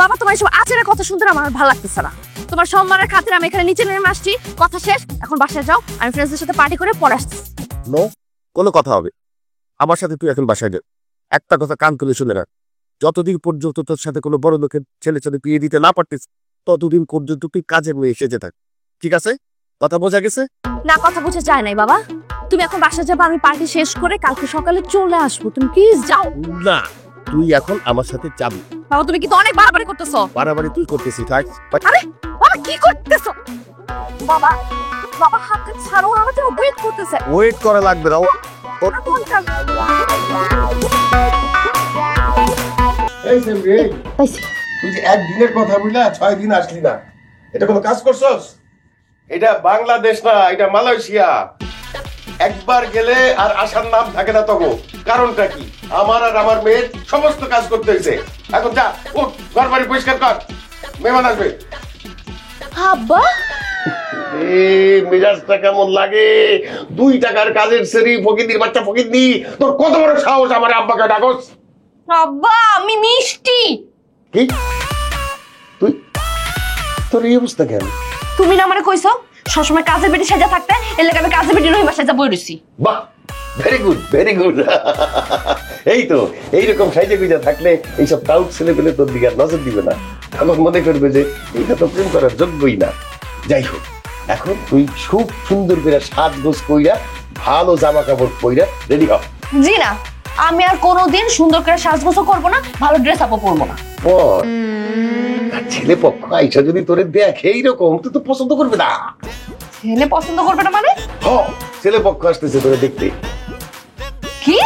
বাবা তোমার এসব আচারের কথা শুনতে না আমার ভালো লাগতেছে না। তোমার সম্মানের খাতিরে আমি এখানে নিচে নেমে আসছি, কথা শেষ, এখন বাসায় যাও, আমি ফ্রেন্ডসদের সাথে পার্টি করে পরে আসছি। নো, কোনো কথা হবে আমার সাথে, তুই এখন বাসায় যা। একটা কথা কান খুলে শুনে রাখ, যতদিন পর্যন্ত তোর সাথে কোনো বড় লোকের ছেলে সাথে বিয়ে দিতে না পারতিস ততদিন পর্যন্ত তুই কাজের মেয়ে সেজে থাক, ঠিক আছে? কথা বোঝা গেছে? না, কথা বুঝে যায় নাই বাবা। তুমি এখন বাসায় যাবে, আমি পার্টি শেষ করে কালকে সকালে চলে আসবো, তুমি প্লিজ যাও। না, তুই এখন আমার সাথে যাবি। বাবা তুমি কিন্তু অনেক বাড়াবাড়ি করতেছো। বাড়াবাড়ি তুই করতেছিস, থাক। আরে বাবা কি করতেছো? বাবা বাবা হাত ছাড়ো, আমাদের ওয়েট করতেছে। ওয়েট করা লাগবে না। এই সেমরি, তুই যে একদিনের কথা বললা 6 দিন আসলি না, এটা কোনো কাজ করছস? এটা বাংলাদেশ না, এটা মালয়েশিয়া। একবার গেলে আর আসার নাম থাকে না। তখন কারণটা কি? আমার আর আমার মেয়ের সমস্ত কাজ করতে হয়েছে। এখন যা, উঠ, ঘর বাড়ি পরিষ্কার কর, মেহমান আসবে। আব্বা মেজাজটা কেমন লাগে? 2 টাকার কাজের সেরি ফকিন্দির বাচ্চা ফকিন্দি, তোর কত বড় সাহস আমার আব্বাকে ডাকস? আব্বা আমি মিষ্টি। কি তুই, তোর এই অবস্থা কেন? তুমি না আমারে কইছো সবসময় কাজের বেটি সাজা থাকতে, এর লাগি আমি কাজের বেটি রহিমা সাজা বই রইছি। বাহ, ভেরি গুড ভেরি গুড। এই তো এইরকম সাইজে গুজা থাকলে এইসব টাউট ছেলেগুলো তোর দিকে নজর দিবে না, তখন মনে করবে যে এইটা তো প্রেম করার যোগ্যই না। যাই হোক, এখন তুই খুব সুন্দর করে সাজগোজ কইরা ভালো জামা কাপড় পইরা রেডি হ। জি না, আমি আর কোনোদিন সুন্দর করে সাজগোজও করবো না, ভালো ড্রেস আপও পরবো না। পর ছেলে পক্ষ আইসা যদি তোরে দেখে এইরকম, তুই তো পছন্দ করবে না। ছেলে পছন্দ করবে না মানে? হ, ছেলে পক্ষ আসতেছে তোরে দেখতে। কি?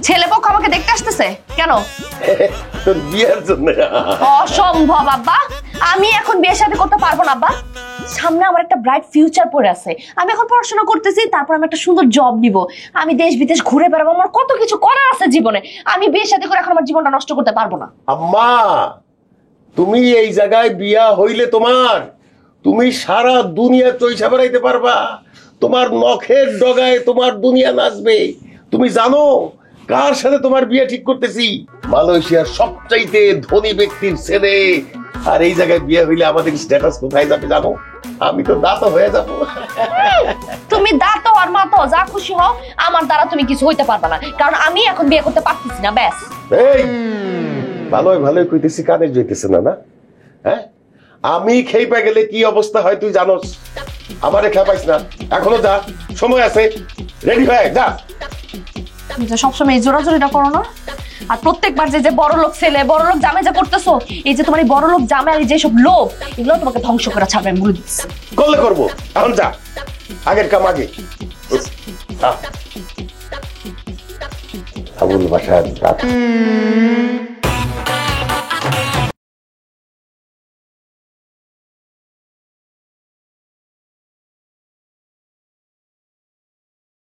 ছেলে পক্ষ আমাকে দেখতে আসতেছে কেন? তোর বিয়ের জন্য। অসম্ভব আব্বা, আমি এখন বিয়ে শাদী করতে পারবো না আব্বা। সামনে আমার একটা ব্রাইট ফিউচার পড়ে আছে, আমি এখন পড়াশোনা করতেছি, তারপর আমি একটা সুন্দর জব নিব, আমি দেশ বিদেশ ঘুরে বেড়াবো, আমার কত কিছু করার আছে জীবনে। আমি বিয়ে শাদী করে এখন আমার জীবনটা নষ্ট করতে পারবো না। আম্মা, তুমি এই জায়গায় বিয়া হইলে তুমি সারা দুনিয়া চইসা বেড়াইতে পারবা, তোমার নখের ডগায় তোমার দুনিয়া নাচবে। তুমি জানো কার সাথে তোমার বিয়ে ঠিক করতেছি? মালয়েশিয়ার সবচাইতে ধনী ব্যক্তির ছেলে। আর এই জায়গায় বিয়ে হইলে আমাদের স্ট্যাটাস কোথায় যাবে জানো? আমি তো দাঁত হয়ে যাবো। তুমি দাঁত আর মা তো যা খুশি হও, আমার দ্বারা তুমি কিছু হইতে পারবে না, কারণ আমি এখন বিয়ে করতে পারতেছি না। ব্যাস। এই ভালোই ভালোই কইতেছি, কানে জইতেছে না? না হ্যাঁ, আমি খেইপা গেলে কি অবস্থা হয় তুই জানোস? আমারে খেপাইস না, এখনো যা, সময় আছে, রেডি হয়ে যা। তুমি যে সবসময় এই জোরাজোরিটা করো না, আর প্রত্যেকবার যে বড় লোক ছেলে বড় লোক জামাই যা করতেছো, এই যে তোমার এই বড় লোক জামাই আর এই যে সব লোভ, এগুলো তোমাকে ধ্বংস করে ছাড়বে, আমি বলে দিচ্ছি। করলে করবো, এখন যা, আগের কাম আগে। আবুল বাসার